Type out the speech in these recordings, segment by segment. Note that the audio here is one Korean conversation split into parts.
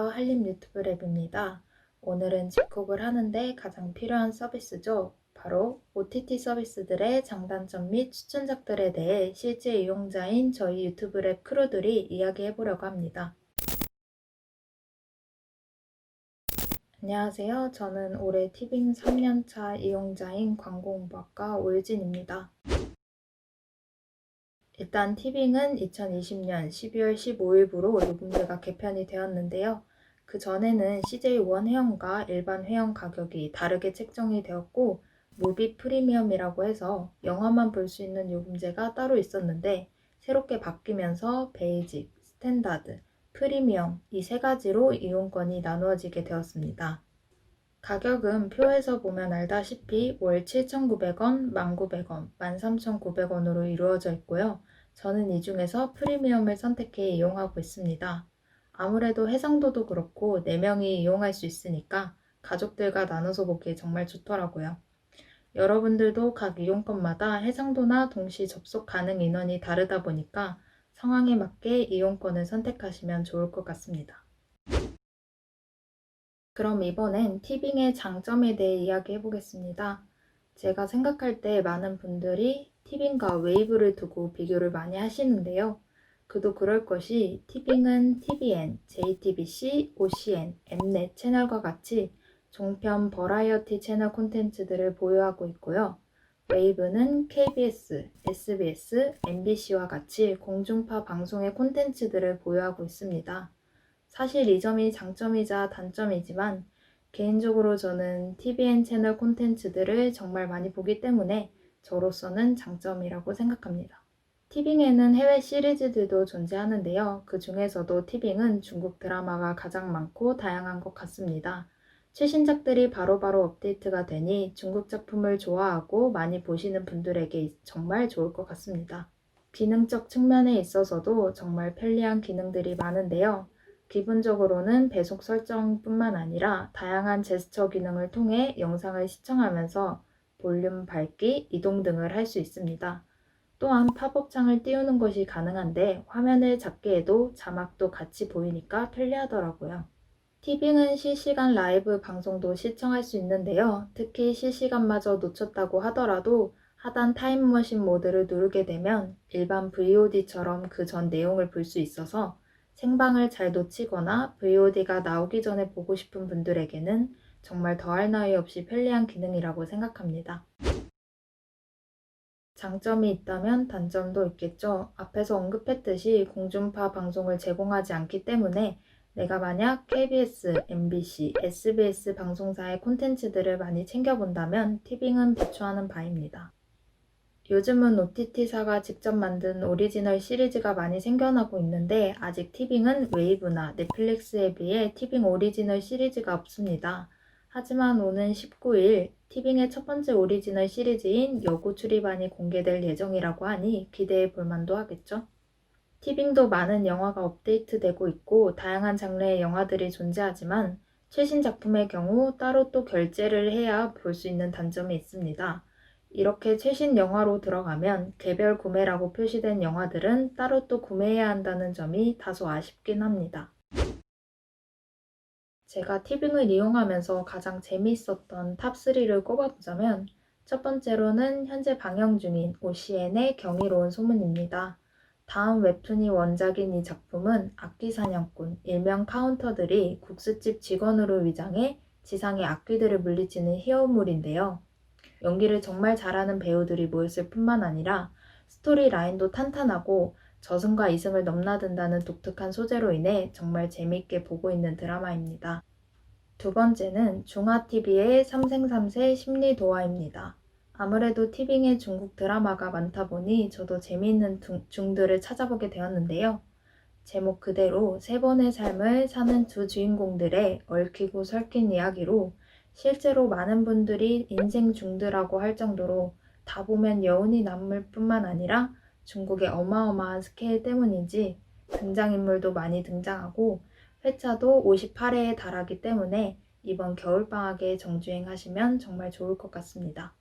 안녕하세요. 한림 유튜브 랩입니다. 오늘은 집콕을 하는데 가장 필요한 서비스죠. 바로 OTT 서비스들의 장단점 및 추천작들에 대해 실제 이용자인 저희 유튜브 랩 크루들이 이야기해보려고 합니다. 안녕하세요. 저는 올해 티빙 3년차 이용자인 광고홍보학과 오유진입니다. 일단 티빙은 2020년 12월 15일부로 요금제가 개편이 되었는데요. 그 전에는 CJ1 회원과 일반 회원 가격이 다르게 책정이 되었고 무비 프리미엄이라고 해서 영화만 볼 수 있는 요금제가 따로 있었는데 새롭게 바뀌면서 베이직, 스탠다드, 프리미엄 이 세 가지로 이용권이 나누어지게 되었습니다. 가격은 표에서 보면 알다시피 월 7,900원, 1,900원, 13,900원으로 이루어져 있고요. 저는 이 중에서 프리미엄을 선택해 이용하고 있습니다. 아무래도 해상도도 그렇고 4명이 이용할 수 있으니까 가족들과 나눠서 보기에 정말 좋더라고요. 여러분들도 각 이용권마다 해상도나 동시 접속 가능 인원이 다르다 보니까 상황에 맞게 이용권을 선택하시면 좋을 것 같습니다. 그럼 이번엔 티빙의 장점에 대해 이야기해 보겠습니다. 제가 생각할 때 많은 분들이 티빙과 웨이브를 두고 비교를 많이 하시는데요. 그도 그럴 것이 티빙은 TVN, JTBC, OCN, 엠넷 채널과 같이 종편 버라이어티 채널 콘텐츠들을 보유하고 있고요. 웨이브는 KBS, SBS, MBC와 같이 공중파 방송의 콘텐츠들을 보유하고 있습니다. 사실 이 점이 장점이자 단점이지만 개인적으로 저는 TVN 채널 콘텐츠들을 정말 많이 보기 때문에 저로서는 장점이라고 생각합니다. 티빙에는 해외 시리즈들도 존재하는데요. 그 중에서도 티빙은 중국 드라마가 가장 많고 다양한 것 같습니다. 최신작들이 바로바로 업데이트가 되니 중국 작품을 좋아하고 많이 보시는 분들에게 정말 좋을 것 같습니다. 기능적 측면에 있어서도 정말 편리한 기능들이 많은데요. 기본적으로는 배속 설정뿐만 아니라 다양한 제스처 기능을 통해 영상을 시청하면서 볼륨 밝기, 이동 등을 할 수 있습니다. 또한 팝업 창을 띄우는 것이 가능한데 화면을 작게 해도 자막도 같이 보이니까 편리하더라고요. 티빙은 실시간 라이브 방송도 시청할 수 있는데요. 특히 실시간마저 놓쳤다고 하더라도 하단 타임머신 모드를 누르게 되면 일반 VOD처럼 그 전 내용을 볼 수 있어서 생방을 잘 놓치거나 VOD가 나오기 전에 보고 싶은 분들에게는 정말 더할 나위 없이 편리한 기능이라고 생각합니다. 장점이 있다면 단점도 있겠죠. 앞에서 언급했듯이 공중파 방송을 제공하지 않기 때문에 내가 만약 KBS, MBC, SBS 방송사의 콘텐츠들을 많이 챙겨본다면 티빙은 비추하는 바입니다. 요즘은 OTT사가 직접 만든 오리지널 시리즈가 많이 생겨나고 있는데 아직 티빙은 웨이브나 넷플릭스에 비해 티빙 오리지널 시리즈가 없습니다. 하지만 오는 19일 티빙의 첫 번째 오리지널 시리즈인 여고 출입반이 공개될 예정이라고 하니 기대해 볼 만도 하겠죠. 티빙도 많은 영화가 업데이트되고 있고 다양한 장르의 영화들이 존재하지만 최신 작품의 경우 따로 또 결제를 해야 볼 수 있는 단점이 있습니다. 이렇게 최신 영화로 들어가면 개별 구매라고 표시된 영화들은 따로 또 구매해야 한다는 점이 다소 아쉽긴 합니다. 제가 티빙을 이용하면서 가장 재미있었던 탑3를 꼽아보자면 첫 번째로는 현재 방영 중인 OCN의 경이로운 소문입니다. 다음 웹툰이 원작인 이 작품은 악귀 사냥꾼, 일명 카운터들이 국수집 직원으로 위장해 지상의 악귀들을 물리치는 히어로물인데요. 연기를 정말 잘하는 배우들이 모였을 뿐만 아니라 스토리 라인도 탄탄하고 저승과 이승을 넘나든다는 독특한 소재로 인해 정말 재밌게 보고 있는 드라마입니다. 두 번째는 중화TV의 삼생삼세 심리도화입니다. 아무래도 티빙에 중국 드라마가 많다 보니 저도 재미있는 중들을 찾아보게 되었는데요. 제목 그대로 세 번의 삶을 사는 두 주인공들의 얽히고 설킨 이야기로 실제로 많은 분들이 인생 중드라고 할 정도로 다 보면 여운이 남을 뿐만 아니라 중국의 어마어마한 스케일 때문인지 등장인물도 많이 등장하고 회차도 58회에 달하기 때문에 이번 겨울방학에 정주행하시면 정말 좋을 것 같습니다.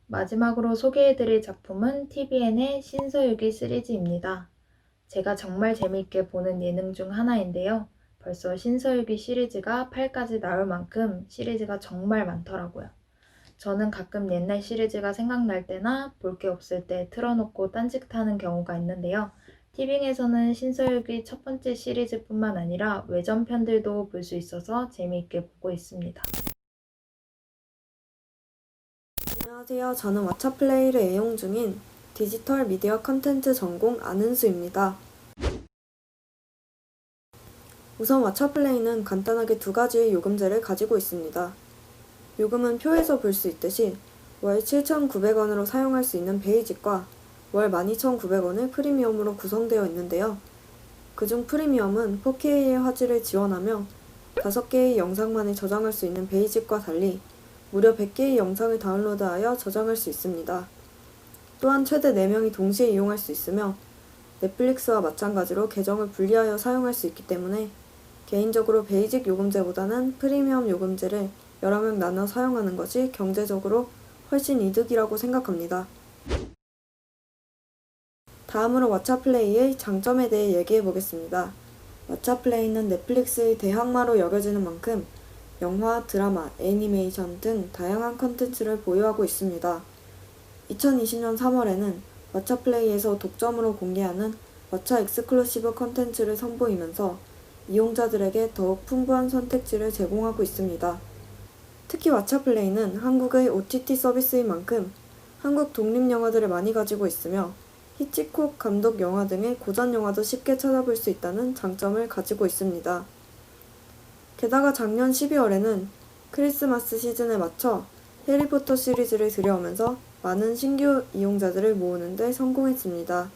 마지막으로 소개해드릴 작품은 TVN의 신서유기 시리즈입니다. 제가 정말 재미있게 보는 예능 중 하나인데요. 벌써 신서유기 시리즈가 8까지 나올 만큼 시리즈가 정말 많더라고요. 저는 가끔 옛날 시리즈가 생각날 때나 볼 게 없을 때 틀어놓고 딴짓하는 경우가 있는데요. 티빙에서는 신서유기 첫 번째 시리즈뿐만 아니라 외전편들도 볼 수 있어서 재미있게 보고 있습니다. 안녕하세요. 저는 왓챠플레이를 애용 중인 디지털 미디어 컨텐츠 전공 안은수입니다. 우선 왓챠플레이는 간단하게 두 가지의 요금제를 가지고 있습니다. 요금은 표에서 볼 수 있듯이 월 7,900원으로 사용할 수 있는 베이직과 월 12,900원의 프리미엄으로 구성되어 있는데요. 그중 프리미엄은 4K의 화질을 지원하며 5개의 영상만을 저장할 수 있는 베이직과 달리 무려 100개의 영상을 다운로드하여 저장할 수 있습니다. 또한 최대 4명이 동시에 이용할 수 있으며 넷플릭스와 마찬가지로 계정을 분리하여 사용할 수 있기 때문에 개인적으로 베이직 요금제보다는 프리미엄 요금제를 여러 명 나눠 사용하는 것이 경제적으로 훨씬 이득이라고 생각합니다. 다음으로 왓챠플레이의 장점에 대해 얘기해 보겠습니다. 왓챠플레이는 넷플릭스의 대항마로 여겨지는 만큼 영화, 드라마, 애니메이션 등 다양한 컨텐츠를 보유하고 있습니다. 2020년 3월에는 왓챠플레이에서 독점으로 공개하는 왓챠 엑스클루시브 컨텐츠를 선보이면서 이용자들에게 더욱 풍부한 선택지를 제공하고 있습니다. 특히 왓챠플레이는 한국의 OTT 서비스인 만큼 한국 독립영화들을 많이 가지고 있으며 히치콕 감독 영화 등의 고전 영화도 쉽게 찾아볼 수 있다는 장점을 가지고 있습니다. 게다가 작년 12월에는 크리스마스 시즌에 맞춰 해리포터 시리즈를 들여오면서 많은 신규 이용자들을 모으는 데 성공했습니다.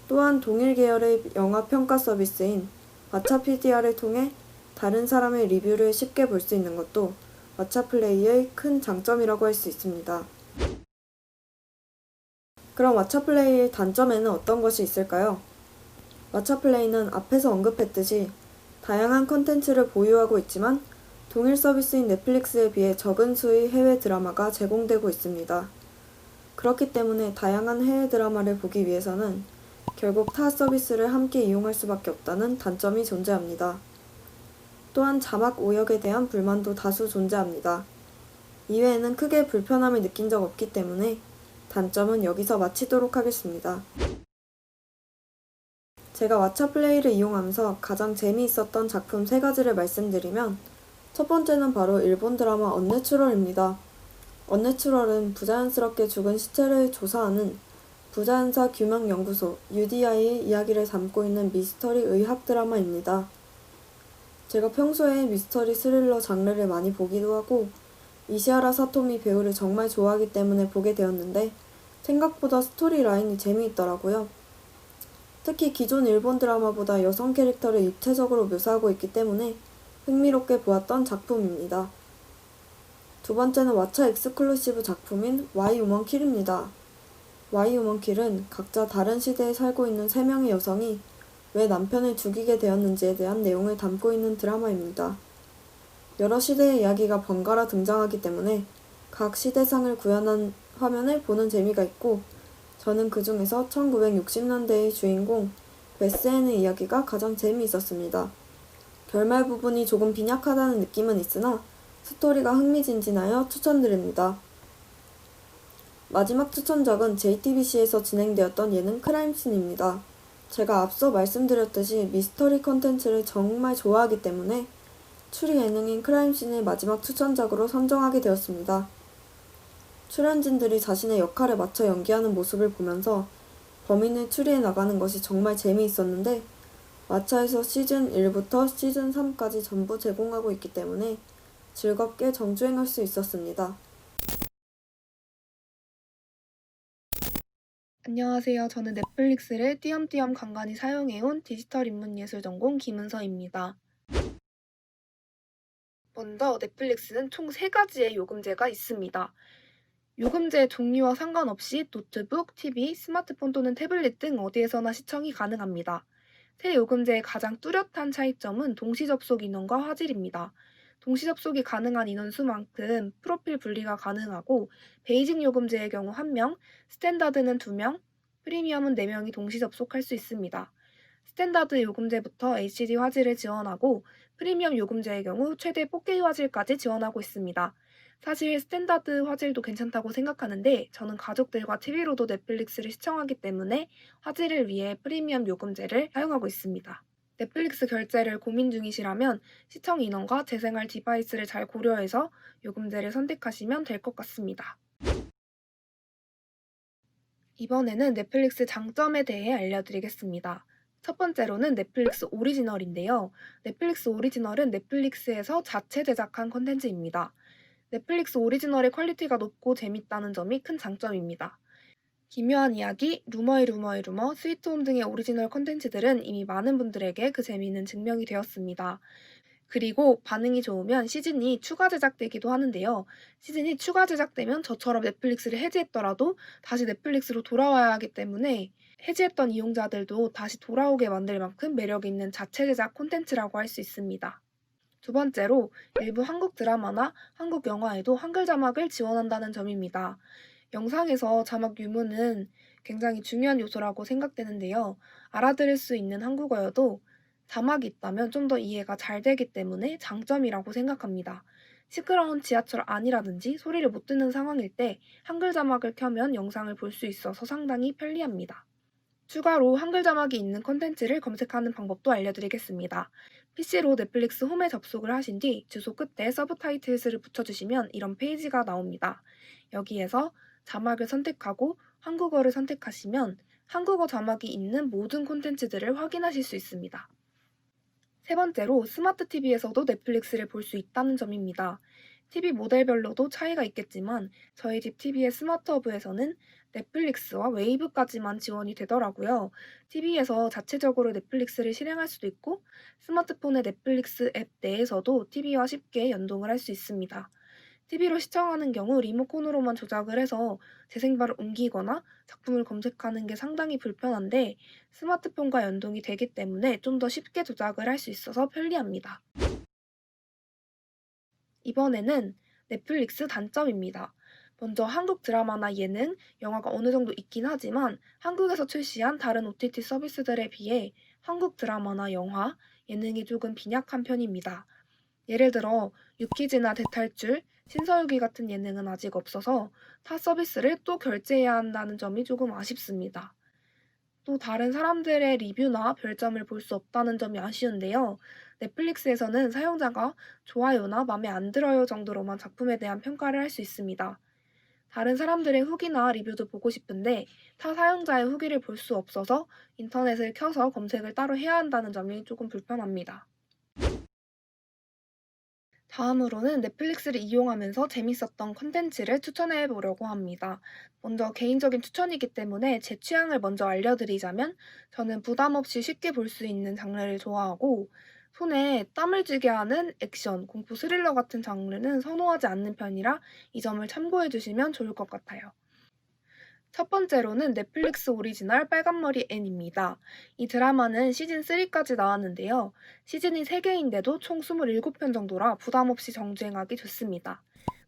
또한 동일 계열의 영화 평가 서비스인 왓챠PDR을 통해 다른 사람의 리뷰를 쉽게 볼 수 있는 것도 왓챠플레이의 큰 장점이라고 할 수 있습니다. 그럼 왓챠플레이의 단점에는 어떤 것이 있을까요? 왓챠플레이는 앞에서 언급했듯이 다양한 컨텐츠를 보유하고 있지만 동일 서비스인 넷플릭스에 비해 적은 수의 해외 드라마가 제공되고 있습니다. 그렇기 때문에 다양한 해외 드라마를 보기 위해서는 결국 타 서비스를 함께 이용할 수밖에 없다는 단점이 존재합니다. 또한 자막 오역에 대한 불만도 다수 존재합니다. 이외에는 크게 불편함을 느낀 적 없기 때문에 단점은 여기서 마치도록 하겠습니다. 제가 왓챠플레이를 이용하면서 가장 재미있었던 작품 3가지를 말씀드리면 첫 번째는 바로 일본 드라마 언내추럴입니다. 언내추럴은 부자연스럽게 죽은 시체를 조사하는 부자연사 규명연구소 UDI의 이야기를 담고 있는 미스터리 의학 드라마입니다. 제가 평소에 미스터리 스릴러 장르를 많이 보기도 하고 이시하라 사토미 배우를 정말 좋아하기 때문에 보게 되었는데 생각보다 스토리 라인이 재미있더라고요. 특히 기존 일본 드라마보다 여성 캐릭터를 입체적으로 묘사하고 있기 때문에 흥미롭게 보았던 작품입니다. 두 번째는 왓챠 엑스클루시브 작품인 Why Women Kill입니다. Why Women Kill은 각자 다른 시대에 살고 있는 3명의 여성이 왜 남편을 죽이게 되었는지에 대한 내용을 담고 있는 드라마입니다. 여러 시대의 이야기가 번갈아 등장하기 때문에 각 시대상을 구현한 화면을 보는 재미가 있고 저는 그 중에서 1960년대의 주인공 베스앤의 이야기가 가장 재미있었습니다. 결말 부분이 조금 빈약하다는 느낌은 있으나 스토리가 흥미진진하여 추천드립니다. 마지막 추천작은 JTBC에서 진행되었던 예능 크라임씬입니다. 제가 앞서 말씀드렸듯이 미스터리 컨텐츠를 정말 좋아하기 때문에 추리 예능인 크라임씬을 마지막 추천작으로 선정하게 되었습니다. 출연진들이 자신의 역할에 맞춰 연기하는 모습을 보면서 범인을 추리해 나가는 것이 정말 재미있었는데 왓챠에서 시즌 1부터 시즌 3까지 전부 제공하고 있기 때문에 즐겁게 정주행할 수 있었습니다. 안녕하세요. 저는 넷플릭스를 띄엄띄엄 간간히 사용해온 디지털 인문예술 전공 김은서입니다. 먼저 넷플릭스는 총 3가지의 요금제가 있습니다. 요금제 종류와 상관없이 노트북, TV, 스마트폰 또는 태블릿 등 어디에서나 시청이 가능합니다. 새 요금제의 가장 뚜렷한 차이점은 동시 접속 인원과 화질입니다. 동시 접속이 가능한 인원수만큼 프로필 분리가 가능하고 베이직 요금제의 경우 1명, 스탠다드는 2명, 프리미엄은 4명이 동시 접속할 수 있습니다. 스탠다드 요금제부터 HD 화질을 지원하고 프리미엄 요금제의 경우 최대 4K 화질까지 지원하고 있습니다. 사실 스탠다드 화질도 괜찮다고 생각하는데 저는 가족들과 TV로도 넷플릭스를 시청하기 때문에 화질을 위해 프리미엄 요금제를 사용하고 있습니다. 넷플릭스 결제를 고민 중이시라면 시청 인원과 재생할 디바이스를 잘 고려해서 요금제를 선택하시면 될 것 같습니다. 이번에는 넷플릭스 장점에 대해 알려드리겠습니다. 첫 번째로는 넷플릭스 오리지널인데요. 넷플릭스 오리지널은 넷플릭스에서 자체 제작한 콘텐츠입니다. 넷플릭스 오리지널의 퀄리티가 높고 재밌다는 점이 큰 장점입니다. 기묘한 이야기, 루머의 루머의 루머, 스위트홈 등의 오리지널 콘텐츠들은 이미 많은 분들에게 그 재미는 증명이 되었습니다. 그리고 반응이 좋으면 시즌이 추가 제작되기도 하는데요. 시즌이 추가 제작되면 저처럼 넷플릭스를 해지했더라도 다시 넷플릭스로 돌아와야 하기 때문에 해지했던 이용자들도 다시 돌아오게 만들 만큼 매력 있는 자체 제작 콘텐츠라고 할 수 있습니다. 두 번째로 일부 한국 드라마나 한국 영화에도 한글 자막을 지원한다는 점입니다. 영상에서 자막 유무는 굉장히 중요한 요소라고 생각되는데요. 알아들을 수 있는 한국어여도 자막이 있다면 좀 더 이해가 잘 되기 때문에 장점이라고 생각합니다. 시끄러운 지하철 안이라든지 소리를 못 듣는 상황일 때 한글 자막을 켜면 영상을 볼 수 있어서 상당히 편리합니다. 추가로 한글 자막이 있는 콘텐츠를 검색하는 방법도 알려드리겠습니다. PC로 넷플릭스 홈에 접속을 하신 뒤 주소 끝에 서브타이틀스를 붙여주시면 이런 페이지가 나옵니다. 여기에서 자막을 선택하고 한국어를 선택하시면 한국어 자막이 있는 모든 콘텐츠들을 확인하실 수 있습니다. 세 번째로 스마트 TV에서도 넷플릭스를 볼 수 있다는 점입니다. TV 모델별로도 차이가 있겠지만 저희 집 TV의 스마트 허브에서는 넷플릭스와 웨이브까지만 지원이 되더라고요. TV에서 자체적으로 넷플릭스를 실행할 수도 있고 스마트폰의 넷플릭스 앱 내에서도 TV와 쉽게 연동을 할 수 있습니다. TV로 시청하는 경우 리모컨으로만 조작을 해서 재생바를 옮기거나 작품을 검색하는 게 상당히 불편한데 스마트폰과 연동이 되기 때문에 좀 더 쉽게 조작을 할 수 있어서 편리합니다. 이번에는 넷플릭스 단점입니다. 먼저 한국 드라마나 예능, 영화가 어느 정도 있긴 하지만 한국에서 출시한 다른 OTT 서비스들에 비해 한국 드라마나 영화, 예능이 조금 빈약한 편입니다. 예를 들어 유키즈나 대탈출, 신서유기 같은 예능은 아직 없어서 타 서비스를 또 결제해야 한다는 점이 조금 아쉽습니다. 또 다른 사람들의 리뷰나 별점을 볼 수 없다는 점이 아쉬운데요. 넷플릭스에서는 사용자가 좋아요나 맘에 안 들어요 정도로만 작품에 대한 평가를 할 수 있습니다. 다른 사람들의 후기나 리뷰도 보고 싶은데 타 사용자의 후기를 볼 수 없어서 인터넷을 켜서 검색을 따로 해야 한다는 점이 조금 불편합니다. 다음으로는 넷플릭스를 이용하면서 재밌었던 콘텐츠를 추천해 보려고 합니다. 먼저 개인적인 추천이기 때문에 제 취향을 먼저 알려드리자면 저는 부담 없이 쉽게 볼 수 있는 장르를 좋아하고 손에 땀을 쥐게 하는 액션, 공포 스릴러 같은 장르는 선호하지 않는 편이라 이 점을 참고해 주시면 좋을 것 같아요. 첫 번째로는 넷플릭스 오리지널 빨간머리 앤입니다. 이 드라마는 시즌3까지 나왔는데요. 시즌이 3개인데도 총 27편 정도라 부담없이 정주행하기 좋습니다.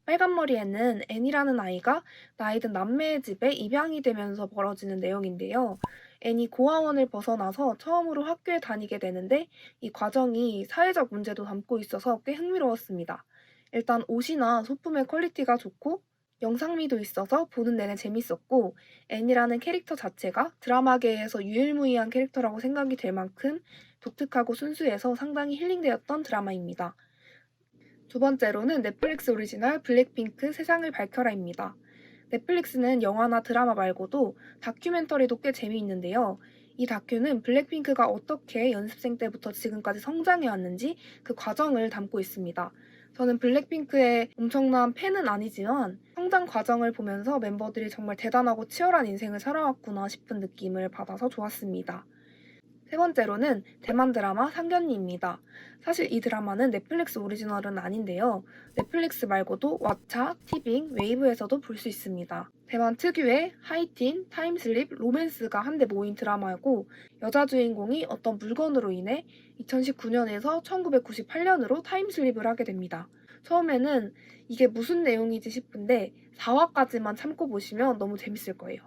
빨간머리 앤은 앤이라는 아이가 나이든 남매의 집에 입양이 되면서 벌어지는 내용인데요. 앤이 고아원을 벗어나서 처음으로 학교에 다니게 되는데 이 과정이 사회적 문제도 담고 있어서 꽤 흥미로웠습니다. 일단 옷이나 소품의 퀄리티가 좋고 영상미도 있어서 보는 내내 재밌었고 앤이라는 캐릭터 자체가 드라마계에서 유일무이한 캐릭터라고 생각이 될 만큼 독특하고 순수해서 상당히 힐링되었던 드라마입니다. 두 번째로는 넷플릭스 오리지널 블랙핑크 세상을 밝혀라입니다. 넷플릭스는 영화나 드라마 말고도 다큐멘터리도 꽤 재미있는데요. 이 다큐는 블랙핑크가 어떻게 연습생 때부터 지금까지 성장해 왔는지 그 과정을 담고 있습니다. 저는 블랙핑크의 엄청난 팬은 아니지만 성장 과정을 보면서 멤버들이 정말 대단하고 치열한 인생을 살아왔구나 싶은 느낌을 받아서 좋았습니다. 세 번째로는 대만 드라마 상견니입니다. 사실 이 드라마는 넷플릭스 오리지널은 아닌데요. 넷플릭스 말고도 왓챠, 티빙, 웨이브에서도 볼 수 있습니다. 대만 특유의 하이틴, 타임슬립, 로맨스가 한데 모인 드라마고 여자 주인공이 어떤 물건으로 인해 2019년에서 1998년으로 타임슬립을 하게 됩니다. 처음에는 이게 무슨 내용이지 싶은데 4화까지만 참고 보시면 너무 재밌을 거예요.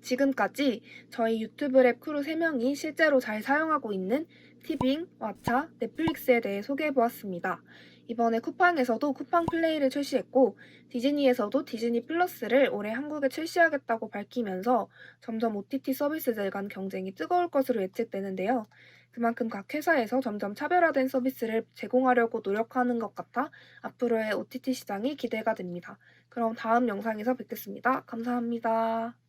지금까지 저희 유튜브 랩 크루 3명이 실제로 잘 사용하고 있는 티빙, 왓챠, 넷플릭스에 대해 소개해보았습니다. 이번에 쿠팡에서도 쿠팡 플레이를 출시했고 디즈니에서도 디즈니 플러스를 올해 한국에 출시하겠다고 밝히면서 점점 OTT 서비스들 간 경쟁이 뜨거울 것으로 예측되는데요. 그만큼 각 회사에서 점점 차별화된 서비스를 제공하려고 노력하는 것 같아 앞으로의 OTT 시장이 기대가 됩니다. 그럼 다음 영상에서 뵙겠습니다. 감사합니다.